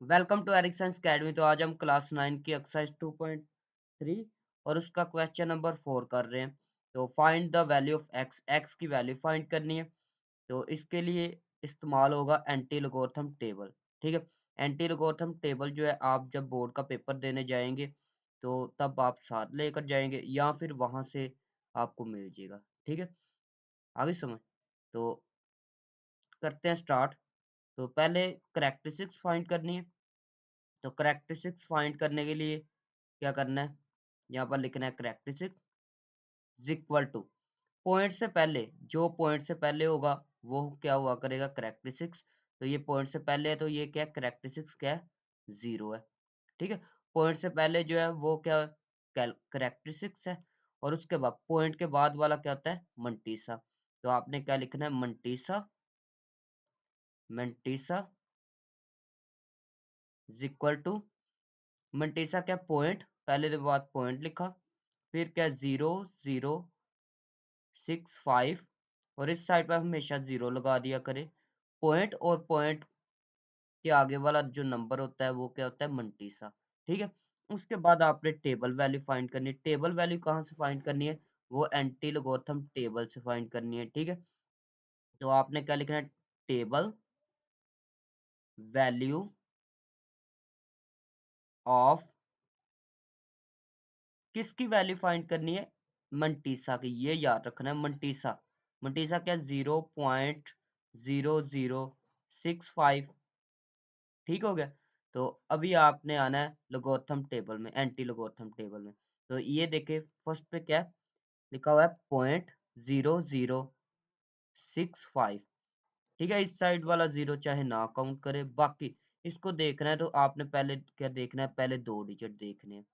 Welcome to एरिक्संस academy. तो आज हम क्लास 9 की एक्सरसाइज 2.3 और उसका क्वेश्चन नंबर 4 कर रहे हैं। तो find the value of x, x की वैल्यू फाइंड करनी है। तो इसके लिए इस्तेमाल होगा एंटी लोगरिथम टेबल। ठीक है, एंटी लोगरिथम टेबल जो है आप जब बोर्ड का पेपर देने जाएंगे तो तब आप साथ लेकर जाएंगे या फिर वहां से आपको मिल जाएगा। ठीक है, आगे समझ। तो करते हैं स्टार्ट। तो पहले करेक्टरिस्टिक्स फाइंड करनी है। तो करेक्टरिस्टिक्स फाइंड करने के लिए क्या करना है, यहाँ पर लिखना है करेक्टरिस्टिक इक्वल टू पॉइंट से पहले, जो पॉइंट से पहले होगा वो क्या हुआ करेगा करेक्टरिस्टिक्स। तो ये पॉइंट से पहले है तो ये क्या है करेक्टरिस्टिक्स क्या है, जीरो है। ठीक है, पॉइंट से पहले जो है वो क्या करेक्टरिस्टिक्स है। और उसके बाद पॉइंट के बाद वाला क्या होता है मंटीसा। तो आपने क्या लिखना है मंटीसा, मंटीसा इक्वल टू मंटीसा क्या पॉइंट, पहले के बाद पॉइंट लिखा, फिर क्या 0, 0, 6, 5 और इस साइड पर हमेशा 0 लगा दिया करें। पॉइंट और पॉइंट के आगे वाला जो नंबर होता है वो क्या होता है मंटीसा। ठीक है, उसके बाद आपने टेबल वैल्यू फाइंड करनी है। टेबल वैल्यू कहाँ से फाइंड करनी है, वो एंटी लोगरिथम टेबल से फाइंड करनी है। ठीक है, तो आपने क्या लिखना है टेबल वैल्यू ऑफ, किसकी वैल्यू फाइंड करनी है मंटीसा की, ये याद रखना है मंटीसा। मंटीसा क्या 0.0065। ठीक हो गया। तो अभी आपने आना है लोगरिथम टेबल में, एंटी लोगरिथम टेबल में। तो ये देखे फर्स्ट पे क्या है लिखा हुआ है 0.0065। ठीक है, इस साइड वाला जीरो चाहे ना काउंट करे, बाकी इसको देखना है तो आपने पहले क्या देखना है, पहले दो डिजिट देखने हैं।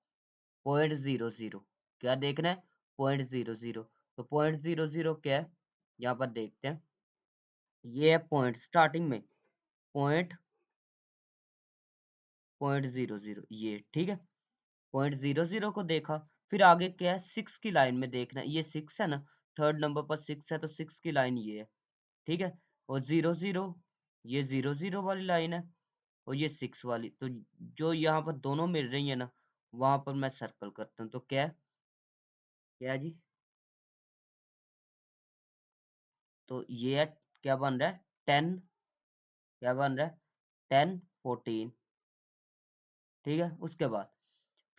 0.00 क्या देखना है 0.00। तो 0.00 क्या है यहाँ पर देखते हैं, ये है पॉइंट स्टार्टिंग में पॉइंट 0.00 ये। ठीक है, 0.00 को देखा, फिर आगे क्या है 6 की लाइन में देखना है, ये 6 है ना, थर्ड नंबर पर 6 है तो 6 की लाइन ये है। ठीक है, और 0.0 ये 0.0 वाली लाइन है और ये 6 वाली। तो जो यहाँ पर दोनों मिल रही है ना वहां पर मैं सर्कल करता हूँ। तो क्या है, क्या है जी, तो ये है क्या बन रहा है 10, क्या बन रहा है 10, 14। ठीक है, उसके बाद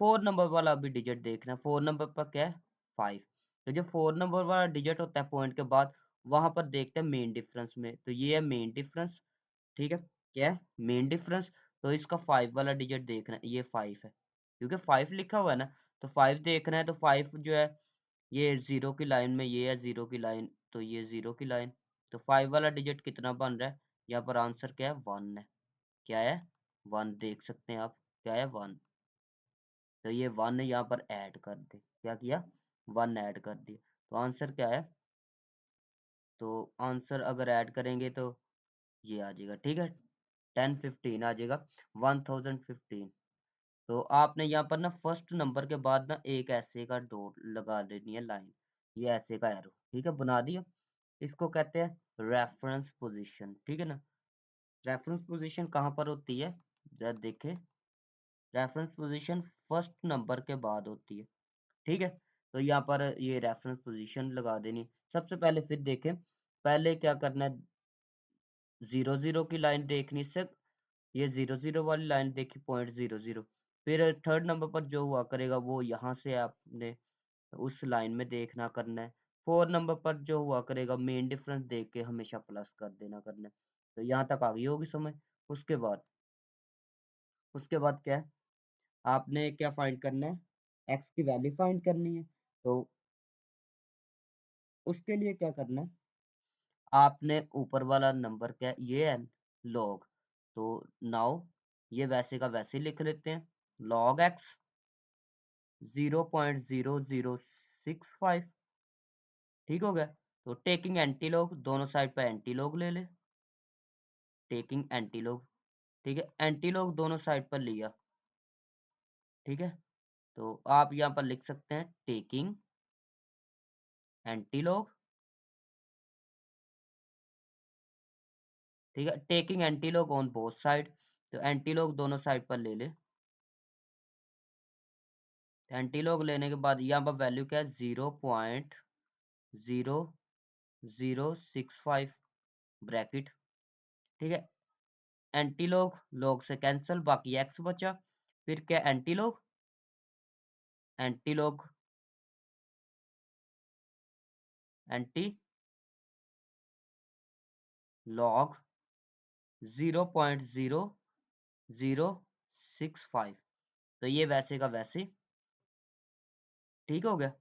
4 नंबर वाला अभी डिजिट देखना है। 4 नंबर पर क्या है 5। तो जो 4 नंबर वाला डिजिट होता है पॉइंट के बाद वहां पर देखते हैं मेन डिफरेंस में, तो ये है मेन डिफरेंस। ठीक है, क्या है मेन डिफरेंस। तो इसका 5 वाला डिजिट देखना है, ये 5 है क्योंकि 5 लिखा हुआ है ना। तो 5 देखना है, तो 5 जो है ये 0 की लाइन में, ये है 0 की लाइन, तो ये 0 की लाइन। तो 5 वाला डिजिट कितना बन रहा है, यहाँ पर आंसर क्या है 1 है। क्या है 1, देख सकते हैं आप, क्या है 1। तो ये 1 यहाँ पर ऐड कर दे, क्या किया 1 ऐड कर दिया। तो आंसर क्या है, तो आंसर अगर ऐड करेंगे तो ये आ जाएगा। ठीक है, 1015 आ जाएगा, 1015। तो आपने यहाँ पर ना फर्स्ट नंबर के बाद ना एक ऐसे का डॉट लगा देनी है लाइन, ये ऐसे का एरो। ठीक है, बना दिया। इसको कहते हैं रेफरेंस पोजीशन। ठीक है ना, रेफरेंस पोजीशन कहाँ पर होती है, जरा देखें। रेफरेंस पोजीशन फर्स्ट नंबर के बाद होती है। ठीक है, तो यहाँ पर ये रेफरेंस पोजीशन लगा देनी। सबसे पहले फिर देखें, पहले क्या करना है 0.0 की लाइन देखनी से, ये 0.0 वाली लाइन देखी 0.00। फिर थर्ड नंबर पर जो हुआ करेगा वो यहाँ से आपने उस लाइन में देखना करना है। 4 नंबर पर जो हुआ करेगा मेन डिफरेंस देख के हमेशा प्लस कर देना करना है। तो यहाँ तक आ गई होगी समझ। उसके बाद, उसके बाद क्या है, आपने क्या फाइंड करना है, एक्स की वैल्यू फाइंड करनी है। तो उसके लिए क्या करना है, आपने ऊपर वाला नंबर क्या है ये है लॉग। तो नाउ ये वैसे का वैसे लिख लेते हैं, लॉग एक्स 0.0065। ठीक हो गया। तो टेकिंग एंटी लॉग, दोनों साइड पर एंटी लॉग ले ले, टेकिंग एंटी लॉग। ठीक है, एंटी लॉग दोनों साइड पर लिया। ठीक है, तो आप यहाँ पर लिख सकते हैं टेकिंग एंटी लॉग। ठीक है, taking anti log on both side. तो एंटी लॉग दोनों साइड पर ले ले। एंटी लॉग लेने के बाद यहाँ पर वैल्यू क्या है, 0.0065 ब्रैकेट। ठीक है, एंटी लॉग लॉग से कैंसिल, बाकी एक्स बचा। फिर क्या, anti log anti log anti log 0.0065। तो ये वैसे का वैसे ठीक हो गया।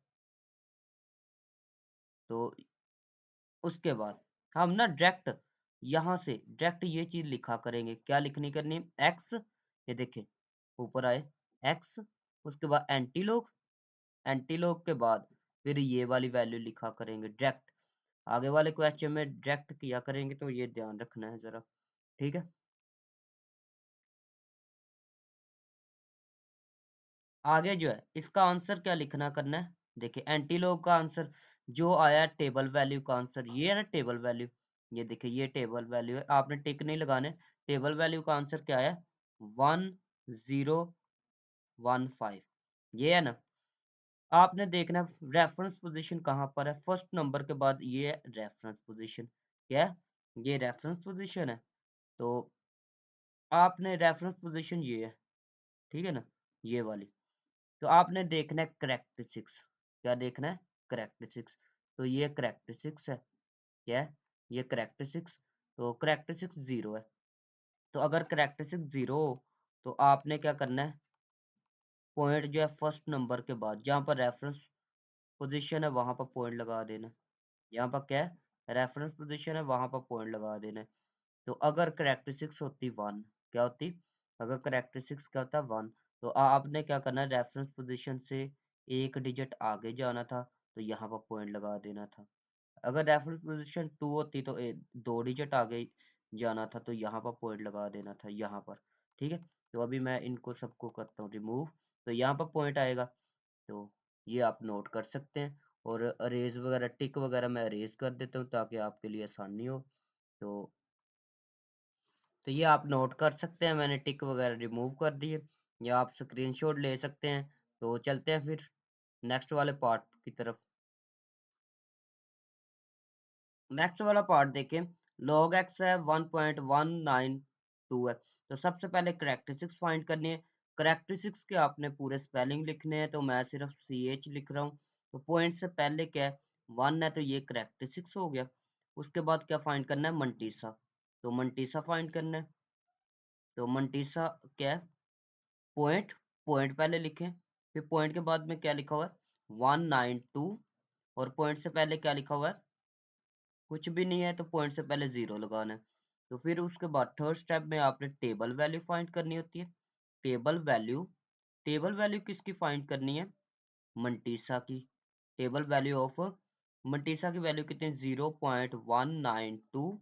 तो उसके बाद हम ना डायरेक्ट यहाँ से डायरेक्ट ये चीज लिखा करेंगे। क्या लिखनी करनी है, एक्स, ये देखे ऊपर आए एक्स, उसके बाद एंटीलॉग, एंटीलॉग के बाद फिर ये वाली वैल्यू लिखा करेंगे डायरेक्ट। आगे वाले क्वेश्चन में डायरेक्ट किया करेंगे, तो ये ध्यान रखना है जरा। ठीक है, आगे जो है इसका आंसर क्या लिखना करना है। देखिए एंटीलॉग का आंसर जो आया टेबल वैल्यू का आंसर, ये है ना टेबल वैल्यू। ये देखिए ये टेबल वैल्यू है, आपने टिक नहीं लगाने। टेबल वैल्यू का आंसर क्या आया, 1015। ये है ना। आपने देखना है रेफरेंस पोजीशन कहाँ पर है, फर्स्ट नंबर के बाद ये है रेफरेंस पोजीशन। क्या है? ये रेफरेंस पोजीशन है। तो आपने रेफरेंस पोजीशन ये है, ठीक है ना, ये वाली। तो आपने देखना है करेक्टरिस्टिक्स। क्या देखना है, करेक्टरिस्टिक्स। तो ये करेक्टरिस्टिक्स है। क्या है, ये करेक्टरिस्टिक्स। तो करेक्टरिस्टिक्स 0 है। तो अगर करेक्टरिस्टिक्स 0 हो तो आपने क्या करना है, पॉइंट जो है फर्स्ट नंबर के बाद जहाँ पर रेफरेंस पोजीशन है वहां पर पॉइंट लगा देना। यहाँ पर क्या है, रेफरेंस पोजीशन है वहां पर पॉइंट लगा देना है। तो अगर करेक्टरिस्टिक्स होती 1, क्या होती, अगर करेक्टरिस्टिक्स क्या होता 1, तो आपने क्या करना है, रेफरेंस पोजीशन से एक डिजिट आगे जाना था, तो यहाँ पर पॉइंट लगा देना था। अगर रेफरेंस पोजीशन 2 होती तो दो डिजिट आगे जाना था, तो यहाँ पर पॉइंट लगा देना था यहाँ पर। ठीक है, तो अभी मैं इनको सबको करता हूँ रिमूव, तो यहाँ पर पॉइंट आएगा। तो ये आप नोट कर सकते हैं। और अरेज वगैरह टिक वगैरह मैं अरेज कर देता हूँ ताकि आपके लिए आसानी हो। तो ये आप नोट कर सकते हैं, मैंने टिक वगैरह रिमूव कर दिए, या आप स्क्रीनशॉट ले सकते हैं। तो चलते हैं फिर नेक्स्ट वाले पार्ट की तरफ। नेक्स्ट वाला पार्ट देखें, log x है 1.192 है। तो सबसे पहले करेक्टरिस्टिक्स फाइंड करनी है। करेक्टरिस्टिक्स के आपने पूरे स्पेलिंग लिखने हैं, तो मैं सिर्फ ch लिख रहा हूँ। तो पॉइंट से पहले क्या है, 1 है, तो ये करेक्टरिस्टिक्स हो गया। उसके बाद क्या फाइंड करना है, मंटीसा। तो मंटीसा फाइंड करना है। तो मंटीसा क्या है, पॉइंट, पॉइंट पहले लिखें, फिर पॉइंट के बाद में क्या लिखा हुआ है, 192, और पॉइंट से पहले क्या लिखा हुआ है, कुछ भी नहीं है, तो पॉइंट से पहले 0 लगाना है। तो फिर उसके बाद थर्ड स्टेप में आपने टेबल वैल्यू फाइंड करनी होती है। टेबल वैल्यू, टेबल वैल्यू किसकी फाइंड करनी है, मंटीसा की। टेबल वैल्यू ऑफ मंटीसा की वैल्यू कितनी, 0.192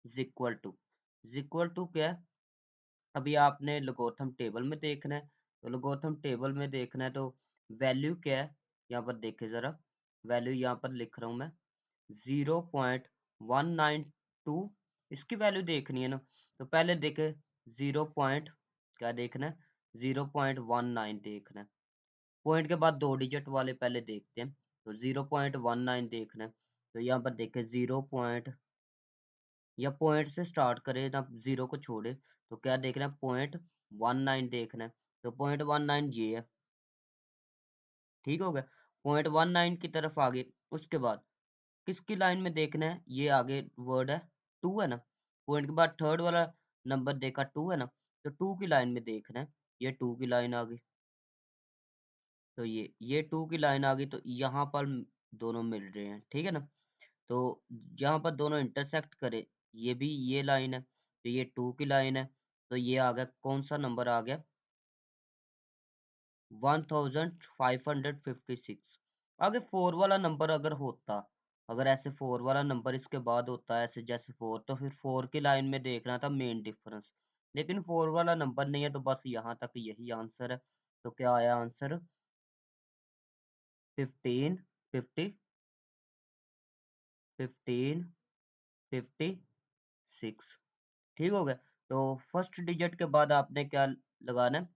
इक्वल टू, इक्वल टू क्या है, अभी आपने लोगोथम टेबल में देखना है। तो लोगोथम टेबल में देखना है, तो वैल्यू क्या है, यहाँ पर देखे जरा, वैल्यू यहाँ पर लिख रहा हूँ मैं, 0.192, इसकी वैल्यू देखनी है ना। तो पहले देखे 0 पॉइंट, क्या देखना है, 0.19 देखना है। पॉइंट के बाद दो डिजिट वाले पहले देखते हैं। तो 0.19 देखना है। तो यहाँ पर देखे 0 पॉइंट, या पॉइंट से स्टार्ट करें ना, जीरो को छोड़े, तो क्या देखना है, 0.19 देखना है। तो 0.19 ये है, ठीक हो गया। 0.19 की तरफ आगे, उसके बाद किसकी लाइन में देखना है, ये आगे वर्ड है 2 है ना, पॉइंट के बाद थर्ड वाला नंबर देखा 2 है ना, तो 2 की लाइन में देखना है। ये 2 की लाइन आ गई, तो ये 2 की लाइन आ गई, तो यहाँ पर दोनों मिल रहे हैं, ठीक है ना। तो जहाँ पर दोनों इंटरसेक्ट करे, ये भी ये लाइन है, तो ये 2 की लाइन है। तो ये आ गया, कौन सा नंबर आ गया, 1556। आगे 4 वाला नंबर अगर होता, अगर ऐसे 4 वाला नंबर इसके बाद होता है, ऐसे जैसे 4, तो फिर 4 की लाइन में देखना था मेन डिफरेंस। लेकिन 4 वाला नंबर नहीं है, तो बस यहाँ तक यही आंसर है। तो क्या आया आंसर, 15 15 56। ठीक हो गया। तो फर्स्ट डिजिट के बाद आपने क्या लगाना है,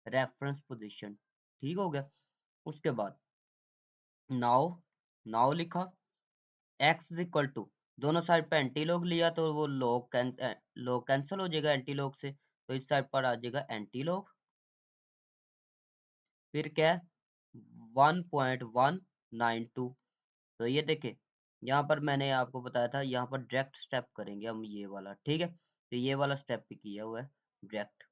रेफरेंस पोजीशन, ठीक हो गया। उसके बाद नाउ, नाउ लिखा, एक्स इज इक्वल टू, दोनों साइड पे एंटी लॉग लिया तो वो लॉग कैंसिल हो जाएगा एंटी लॉग से, तो इस साइड पर आ जाएगा एंटी लॉग, फिर क्या है 1.192। तो ये देखे यहाँ पर मैंने आपको बताया था, यहाँ पर डायरेक्ट स्टेप करेंगे हम ये वाला, ठीक है, तो ये वाला स्टेप भी किया हुआ है डायरेक्ट,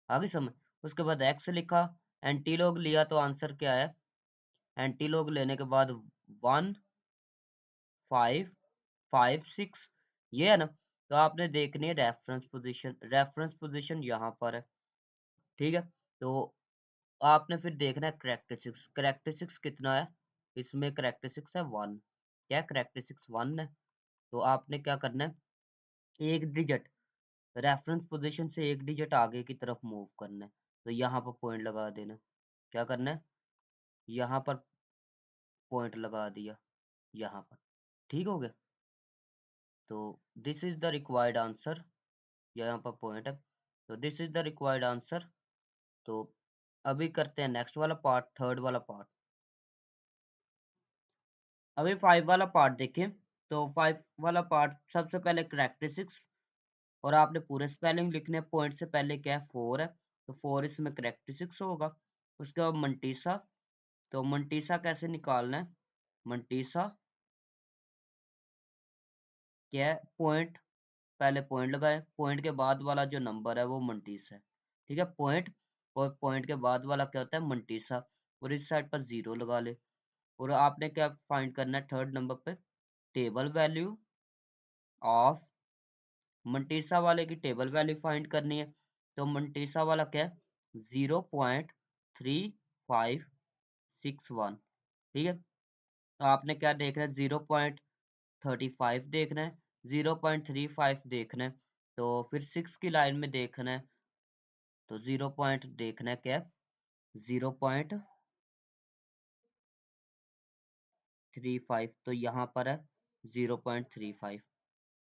आगे समझ। उसके बाद एक्स लिखा, एंटी लॉग लिया तो आंसर क्या है, एंटी लॉग लेने के बाद 1556, ये है ना। तो आपने देखनी है रेफरेंस पोजीशन, रेफरेंस पोजीशन यहाँ पर है, ठीक है। तो आपने फिर देखना है करेक्टरिस्टिक्स, करेक्टरिस्टिक्स कितना है, इसमें करेक्टरिस्टिक्स है 1, क्या करेक्टरिस्टिक्स 1 है। तो आपने क्या करना है, एक डिजिट रेफरेंस पोजीशन से एक डिजिट आगे की तरफ मूव करना है, तो यहाँ पर पॉइंट लगा देना, क्या करना है, यहाँ पर पॉइंट लगा दिया, यहाँ पर, ठीक हो गया। तो this is the required answer, यहाँ पर पॉइंट है, तो this is the required answer. तो अभी करते हैं नेक्स्ट वाला पार्ट, थर्ड वाला पार्ट। अभी 5 वाला पार्ट देखें, तो 5 वाला पार्ट सबसे पहले करेक्टरिस्टिक्स, और आपने पूरे स्पेलिंग लिखने, पॉइंट से पहले क्या है 4 है, तो 4 इसमें करेक्टरिस्टिक्स होगा। उसके बाद मंटीसा, तो मंटीसा कैसे निकालना है, मंटीसा क्या है, पॉइंट, पहले पॉइंट लगाए, पॉइंट के बाद वाला जो नंबर है वो मंटीसा है, ठीक है, पॉइंट, और पॉइंट के बाद वाला क्या होता है मंटीसा, और इस साइड पर 0 लगा ले। और आपने क्या फाइंड करना है थर्ड नंबर पे, टेबल वैल्यू ऑफ, मंटीसा वाले की टेबल वैल्यू फाइंड करनी है, तो मंटीसा वाला क्या है 0.3561, ठीक है। तो आपने क्या देखना है 0.35 देखना है, 0.35 देखना है, तो फिर 6 की लाइन में देखना है, तो 0 पॉइंट देखना है क्या, 0.35, तो यहाँ पर है 0.35,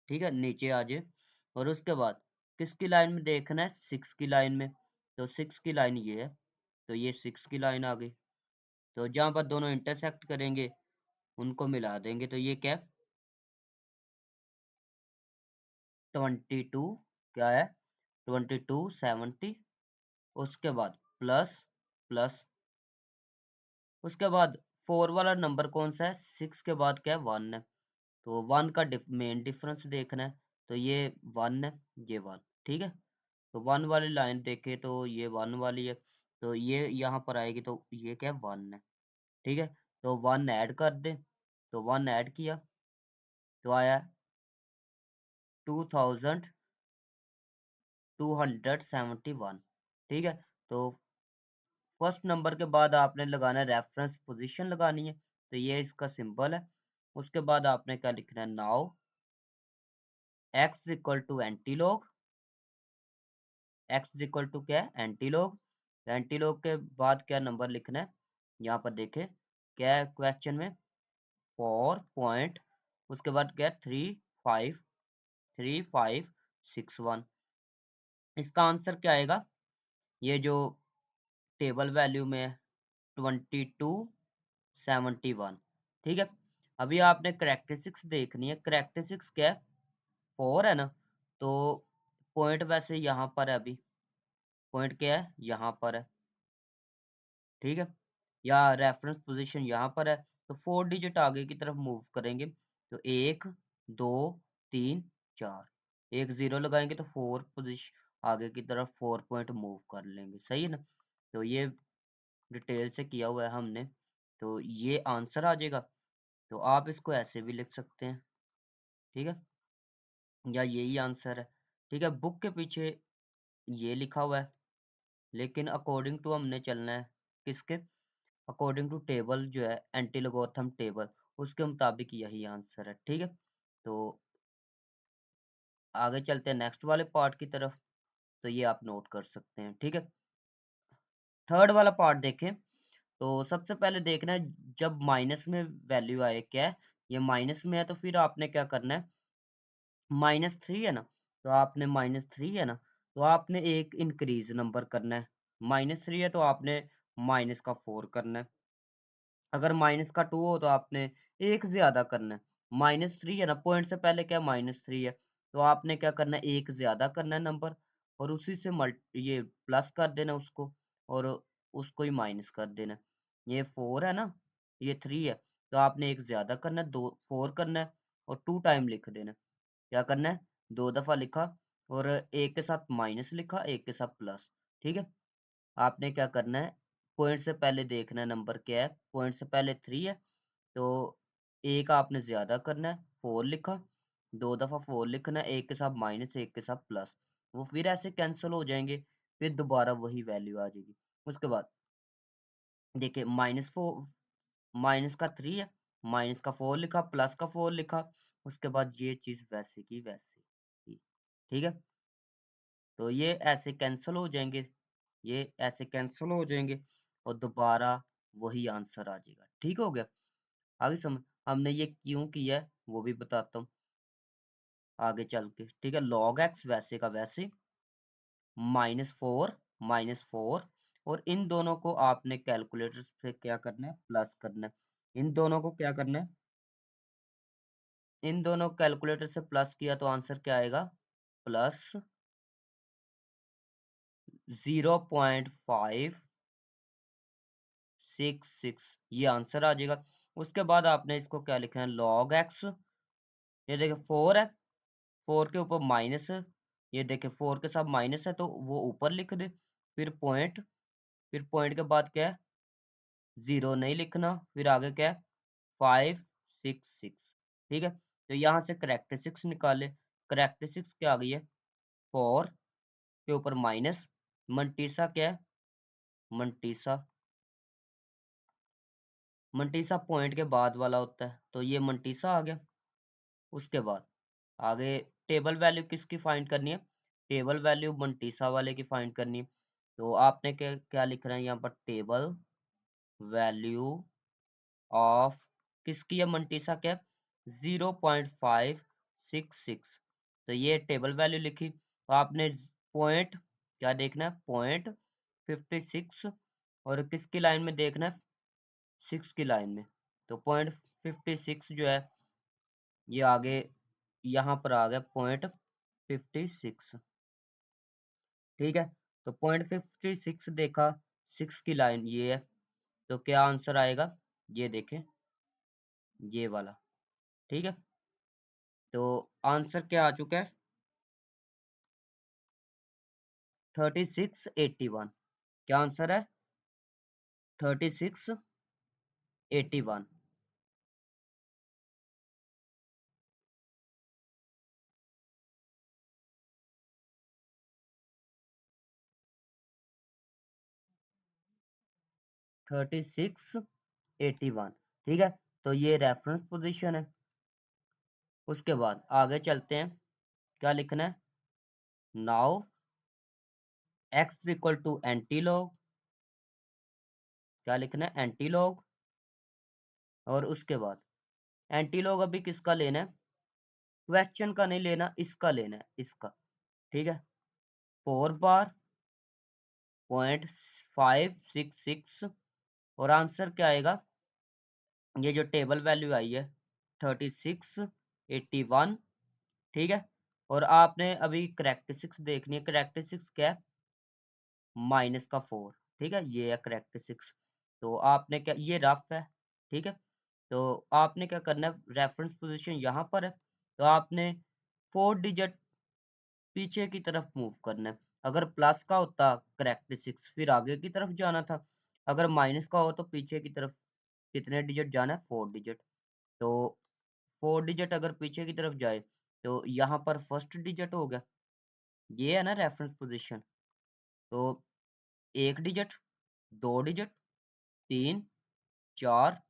ठीक है, नीचे आ जाए। और उसके बाद किसकी लाइन में देखना है, 6 की लाइन में, तो 6 की लाइन ये है, तो ये 6 की लाइन आ गई, तो जहाँ पर दोनों इंटरसेक्ट करेंगे उनको मिला देंगे, तो ये क्या है 22, क्या है 2270, उसके बाद प्लस, प्लस, उसके बाद 4 वाला नंबर कौन सा है, 6 के बाद क्या है 1 है, तो 1 का मेन डिफरेंस देखना है, तो ये 1 है, ये 1, ठीक है। तो 1 वाली लाइन देखे तो ये 1 वाली है, तो ये यहाँ पर आएगी, तो ये क्या है 1 है, ठीक है। तो 1 ऐड कर दे, तो 1 ऐड किया तो आया 2271, ठीक है। तो फर्स्ट नंबर के बाद आपने लगाना है रेफरेंस पोजीशन लगानी है, तो ये इसका सिंबल है। उसके बाद आपने क्या लिखना है, now x equal to antilog, x equal to क्या है एंटीलॉग, एंटीलॉग के बाद क्या नंबर लिखना है, यहाँ पर देखे क्या है क्वेश्चन में 4 उसके बाद क्या 3561, इसका आंसर क्या आएगा, ये जो टेबल वैल्यू में है 2271, ठीक है। अभी आपने करेक्टरिस्टिक्स देखनी है, करेक्टरिस्टिक्स क्या है 4 है ना, तो पॉइंट वैसे यहाँ पर है, अभी पॉइंट क्या है यहाँ पर है, ठीक है, या रेफरेंस पोजीशन यहाँ पर है, तो 4 डिजिट आगे की तरफ मूव करेंगे, तो 1 2 3 4, एक 0 लगाएंगे तो 4 पोजीशन आगे की तरफ 4 पॉइंट मूव कर लेंगे, सही है ना। तो ये डिटेल से किया हुआ है हमने, तो ये आंसर आ जाएगा। तो आप इसको ऐसे भी लिख सकते हैं, ठीक है, या यही आंसर है, ठीक है। बुक के पीछे ये लिखा हुआ है, लेकिन अकॉर्डिंग टू हमने चलना है किसके, अकॉर्डिंग टू टेबल जो है एंटी लोगोथम टेबल, उसके मुताबिक यही आंसर है, ठीक है। तो आगे चलते हैं नेक्स्ट वाले पार्ट की तरफ, तो ये आप नोट कर सकते हैं, ठीक है। थर्ड वाला पार्ट देखें, तो सबसे पहले देखना है जब माइनस में वैल्यू आए, क्या है ये माइनस में है, तो फिर आपने क्या करना है -3 है ना, तो आपने -3 है ना, तो आपने एक इंक्रीज नंबर करना है। -3 है तो आपने माइनस का 4 करना है। अगर माइनस का 2 हो तो आपने एक ज्यादा करना है। -3 है ना, पॉइंट से पहले क्या -3 है, तो आपने क्या करना है, एक ज्यादा करना है नंबर, और उसी से ये प्लस कर देना उसको, और उसको ही माइनस कर देना। ये 4 है ना, ये 3 है, तो आपने एक ज्यादा करना है, 4 करना है, और 2 टाइम लिख देना। क्या करना है, 2 दफा लिखा, और एक के साथ माइनस लिखा, एक के साथ प्लस। ठीक है, आपने क्या करना है, पॉइंट से पहले देखना है नंबर क्या है। पॉइंट से पहले 3 है, तो एक आपने ज्यादा करना है, 4 लिखा, 2 दफा 4 लिखना है, एक के साथ माइनस, एक के साथ प्लस। वो फिर ऐसे कैंसिल हो जाएंगे, फिर दोबारा वही वैल्यू आ जाएगी। उसके बाद देखिए, माइनस का 3 है, माइनस का 4 लिखा, प्लस का 4 लिखा, उसके बाद ये चीज वैसे की वैसे ही। ठीक है, तो ये ऐसे कैंसिल हो जाएंगे, ये ऐसे कैंसिल हो जाएंगे, और दोबारा वही आंसर आ जाएगा। ठीक हो गया, आगे समझ। हमने ये क्यों किया है वो भी बताता हूँ आगे चल के। ठीक है, log x वैसे का वैसे, -4, और इन दोनों को आपने कैलकुलेटर से क्या करना है, प्लस करना है। इन दोनों को क्या करना है, इन दोनों कैलकुलेटर से प्लस किया तो आंसर क्या आएगा, +0.566, ये आंसर आ जाएगा। उसके बाद आपने इसको क्या लिखना है, log x, ये देखिए 4 है, 4 के ऊपर माइनस, ये देखिए 4 के साथ माइनस है तो वो ऊपर लिख दे, फिर पॉइंट, फिर पॉइंट के बाद क्या है, 0 नहीं लिखना, फिर आगे क्या है, 566। ठीक है, तो यहाँ से करेक्टरिस्टिक्स निकाले। करेक्टरिस्टिक्स क्या आ गई है, 4 के ऊपर माइनस, मंटीसा क्या है, मंटीसा, मंटीसा पॉइंट के बाद वाला होता है, तो ये मंटीसा आ गया। उसके बाद आगे टेबल वैल्यू किसकी फाइंड करनी है, टेबल वैल्यू मंटीसा वाले की फाइंड करनी है। तो आपने क्या क्या लिखना है यहाँ पर, टेबल वैल्यू ऑफ किसकी है, मंटीसा क्या, 0.566। तो ये टेबल वैल्यू लिखी, तो आपने पॉइंट क्या देखना है, .56, और किसकी लाइन में देखना है, 6 की लाइन में। तो .56 जो है, ये आगे यहाँ पर आ गया .56। ठीक है, तो .56 देखा, 6 की लाइन ये है, तो क्या आंसर आएगा, ये देखें, ये वाला। ठीक है, तो आंसर क्या आ चुका है, 3681। क्या आंसर है, 3681। 3681। ठीक है, तो ये रेफरेंस पोजीशन है। उसके बाद आगे चलते हैं, क्या लिखना है, now x equal to antilog, क्या लिखना है, एंटीलॉग, और उसके बाद एंटीलॉग अभी किसका लेना है, क्वेश्चन का नहीं लेना, इसका लेना है, इसका। ठीक है, 4 बार .566, और आंसर क्या आएगा, ये जो टेबल वैल्यू आई है 3681। ठीक है, और आपने अभी करेक्टरिस्टिक्स देखनी है, करेक्टरिस्टिक्स क्या है, -4। ठीक है, ये है करेक्टरिस्टिक्स। तो आपने क्या, ये रफ है। ठीक है, तो आपने क्या करना है, रेफरेंस पोजीशन यहाँ पर है, तो आपने 4 डिजिट पीछे की तरफ मूव करना है। अगर प्लस का होता करेक्टरिस्टिक्स, फिर आगे की तरफ जाना था। अगर माइनस का हो तो पीछे की तरफ कितने डिजिट जाना है, 4 डिजिट। तो 4 डिजिट अगर पीछे की तरफ जाए, तो यहाँ पर फर्स्ट डिजिट हो गया, ये है ना रेफरेंस पोजीशन। तो 1 डिजिट, 2 डिजिट, 3, 4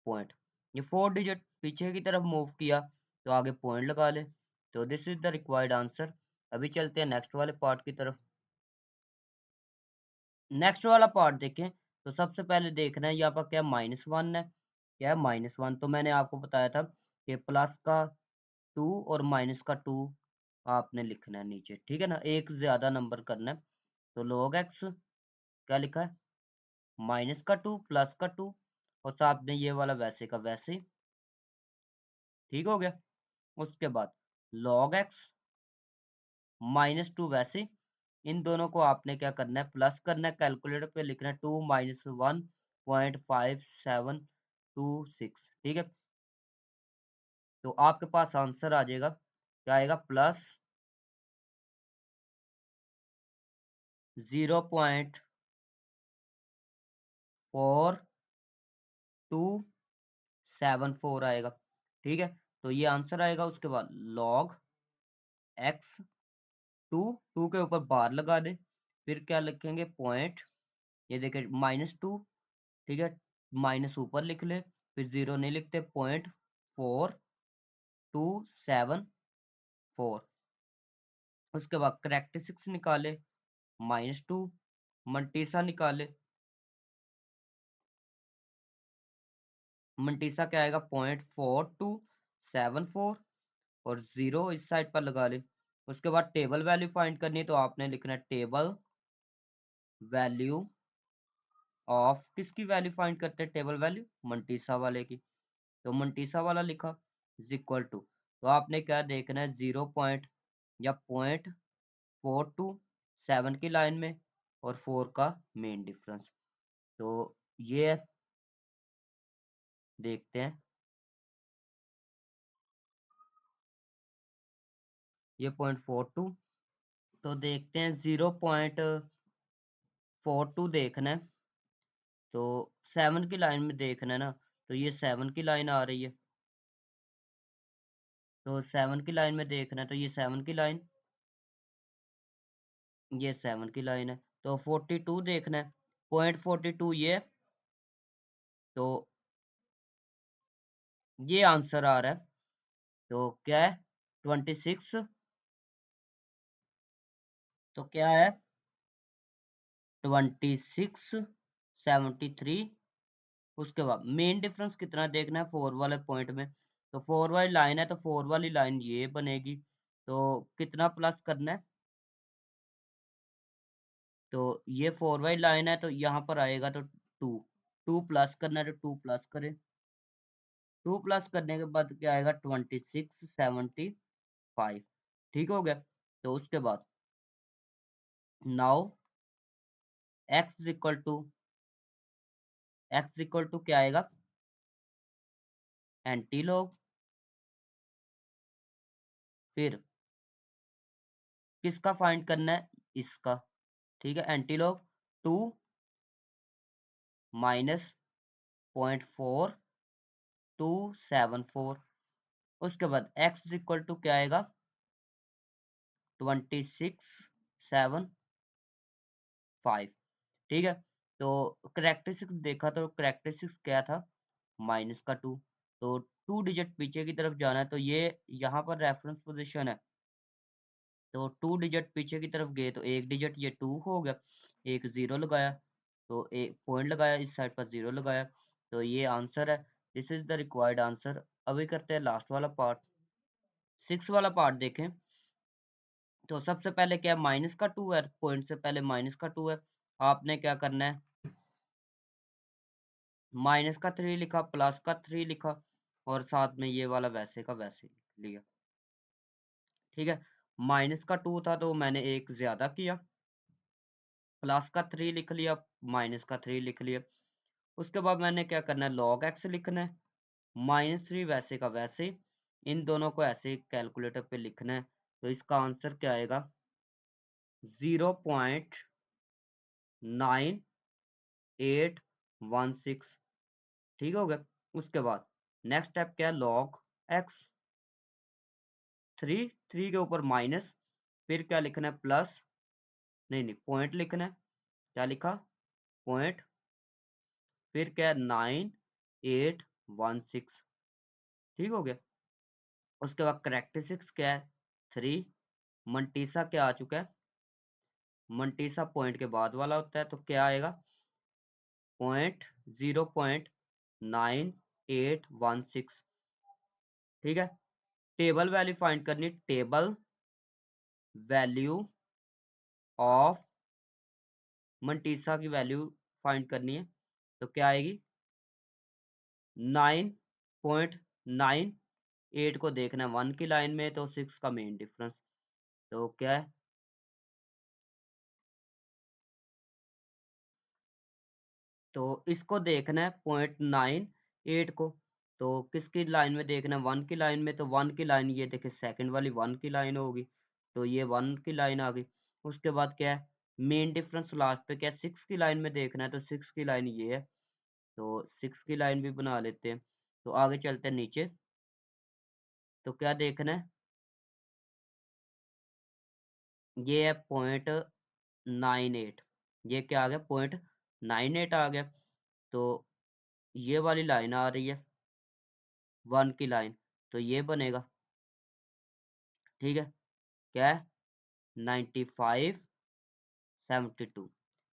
पॉइंट, ये 4 डिजिट पीछे की तरफ मूव किया, तो आगे पॉइंट लगा ले। तो this is the required answer. अभी चलते हैं नेक्स्ट वाले पार्ट की तरफ। नेक्स्ट वाला पार्ट देखें, तो सबसे पहले देखना है यहाँ पर क्या, -1 है, क्या है, -1। तो मैंने आपको बताया था कि प्लस का 2 और माइनस का 2 आपने लिखना है नीचे, ठीक है ना, एक ज्यादा नंबर करना है। तो log x क्या लिखा है, माइनस का 2 प्लस का 2 और साथ में ये वाला वैसे का वैसे ही, ठीक हो गया। उसके बाद log x -2 वैसे, इन दोनों को आपने क्या करना है, प्लस करना है, कैलकुलेटर पे लिखना है 2 - 1.5726, ठीक है। तो आपके पास आंसर आ जाएगा, क्या आएगा, +0.4274 आएगा, ठीक है। तो ये आंसर आएगा। उसके बाद log x 2 के ऊपर बार लगा दे, फिर क्या लिखेंगे, पॉइंट, ये देखिए -2, ठीक है, माइनस ऊपर लिख ले, फिर 0 नहीं लिखते, 0.4274। उसके बाद करेक्टरिस्टिक्स निकाले, -2, मंटीसा निकाले, मंटीसा क्या आएगा, 0.4274 और 0 इस साइड पर लगा ले। उसके बाद टेबल वैल्यू फाइंड करनी है, तो आपने लिखना है टेबल वैल्यू ऑफ, किसकी वैल्यू फाइंड करते हैं, टेबल वैल्यू मंटीसा वाले की। तो मंटीसा वाला लिखा इज इक्वल टू, तो आपने क्या देखना है, 0 पॉइंट या 0.427 की लाइन में और 4 का मेन डिफरेंस। तो ये देखते हैं, ये 0.42, तो देखते हैं 0.42 देखना है, तो 7 की लाइन में देखना है ना, तो ये 7 की लाइन आ रही है, तो 7 की लाइन में देखना है, तो ये 7 की लाइन, ये 7 की लाइन है। तो 42 देखना है, 0.42 ये, तो ये आंसर आ रहा है। तो क्या है, 26, तो क्या है, 2673। उसके बाद मेन डिफरेंस कितना देखना है, 4 वाले पॉइंट में, तो 4 वाली लाइन है, तो 4 वाली लाइन ये बनेगी, तो कितना प्लस करना है, तो ये 4 वाली लाइन है, तो यहाँ पर आएगा तो 2, 2 प्लस करना है, तो 2 प्लस करें, 2 प्लस करने के बाद क्या आएगा, 2675, ठीक हो गया। तो उसके बाद नाउ x इक्वल टू क्या आएगा, एंटी लॉग, फिर किसका फाइंड करना है, इसका, ठीक है, एंटी लॉग 2 माइनस 0.4274। उसके बाद x इक्वल टू क्या आएगा, 2675, ठीक है। तो करेक्टरिस्टिक्स देखा, तो करेक्टरिस्टिक्स क्या था, -2, तो 2 डिजिट पीछे की तरफ जाना है, तो ये यहाँ पर रेफरेंस पोजीशन है, तो 2 डिजिट पीछे की तरफ गए, तो एक डिजिट ये 2 हो गया, एक 0 लगाया, तो एक पॉइंट लगाया, इस साइड पर 0 लगाया, तो ये आंसर है। This is the required answer. अभी करते हैं लास्ट वाला पार्ट, 6 वाला पार्ट देखें। तो सबसे पहले क्या है, -2 है, पॉइंट से पहले -2 है, आपने क्या करना है, -3 लिखा, +3 लिखा और साथ में ये वाला वैसे का वैसे लिख लिया, ठीक है। -2 था तो मैंने एक ज्यादा किया, +3 लिख लिया, -3 लिख लिया। उसके बाद मैंने क्या करना है, log x लिखना है, -3 वैसे का वैसे, इन दोनों को ऐसे कैलकुलेटर पे लिखना है। तो इसका आंसर क्या आएगा, 0.9816, ठीक हो गया। उसके बाद नेक्स्ट स्टेप क्या है, log x, 3 के ऊपर माइनस, फिर क्या लिखना है, प्लस, नहीं नहीं पॉइंट लिखना है, क्या लिखा, पॉइंट, फिर क्या है, 9816, ठीक हो गया। उसके बाद करेक्टरिस्टिक्स क्या है, 3, मंटीसा क्या आ चुका है, मंटीसा पॉइंट के बाद वाला होता है, तो क्या आएगा, 0.9816, ठीक है। टेबल वैल्यू फाइंड करनी, टेबल वैल्यू ऑफ मंटीसा की वैल्यू फाइंड करनी है, तो क्या आएगी 9.98 को देखना है 1 की लाइन में, तो 6 का मेन डिफरेंस, तो क्या है, तो इसको देखना है 0.98 को, तो किसकी लाइन में देखना है 1 की लाइन में, तो 1 की लाइन ये देखे सेकंड वाली 1 की लाइन होगी, तो ये 1 की लाइन आ गई। उसके बाद क्या है, मेन डिफरेंस लास्ट पे क्या है 6 की लाइन में देखना है, तो 6 की लाइन ये है, तो 6 की लाइन भी बना लेते हैं। तो आगे चलते हैं नीचे, तो क्या देखना है, ये है 0.98, ये क्या आ गया 0.98 आ गया, तो ये वाली लाइन आ रही है 1 की लाइन, तो ये बनेगा, ठीक है, क्या है 95.72,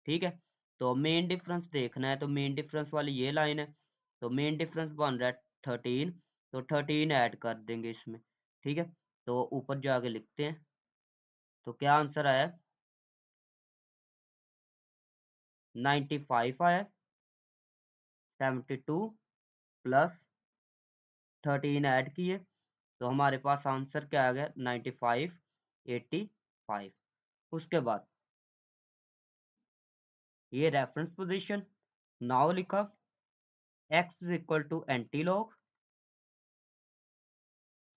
ठीक है। तो मेन डिफरेंस देखना है, तो मेन डिफरेंस वाली ये लाइन है, तो मेन डिफरेंस बन रहा है 13, तो 13 ऐड कर देंगे इसमें, ठीक है। तो ऊपर जाके लिखते हैं, तो क्या आंसर आया 95 आया, 72 प्लस 13 ऐड किए, तो हमारे पास आंसर क्या आ गया 95.85। उसके बाद ये रेफरेंस पोजीशन, नाउ लिखा x is equal to antilog,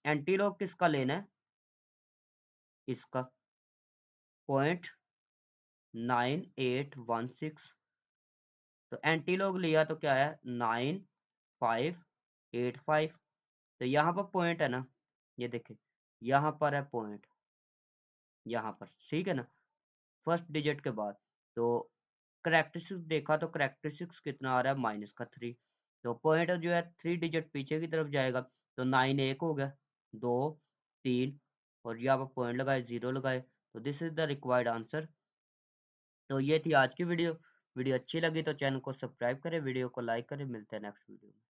antilog किसका लेना है, इसका 0.9816, तो एंटीलॉग लिया तो क्या है 9585, तो यहाँ पर पॉइंट है ना, ये देखे यहाँ पर है पॉइंट, यहाँ पर, ठीक है ना, फर्स्ट डिजिट के बाद, तो करेक्टरिस्टिक्स देखा तो करेक्टरिस्टिक्स कितना आ रहा है -3, तो पॉइंट जो है 3 डिजिट पीछे की तरफ जाएगा, तो 9 एक हो गया, 2 3, और यहाँ पर पॉइंट लगाए 0 लगाए, तो this is the required answer. तो ये थी आज की वीडियो, वीडियो अच्छी लगी तो चैनल को सब्सक्राइब करें, वीडियो को लाइक करें, मिलते हैं नेक्स्ट वीडियो में।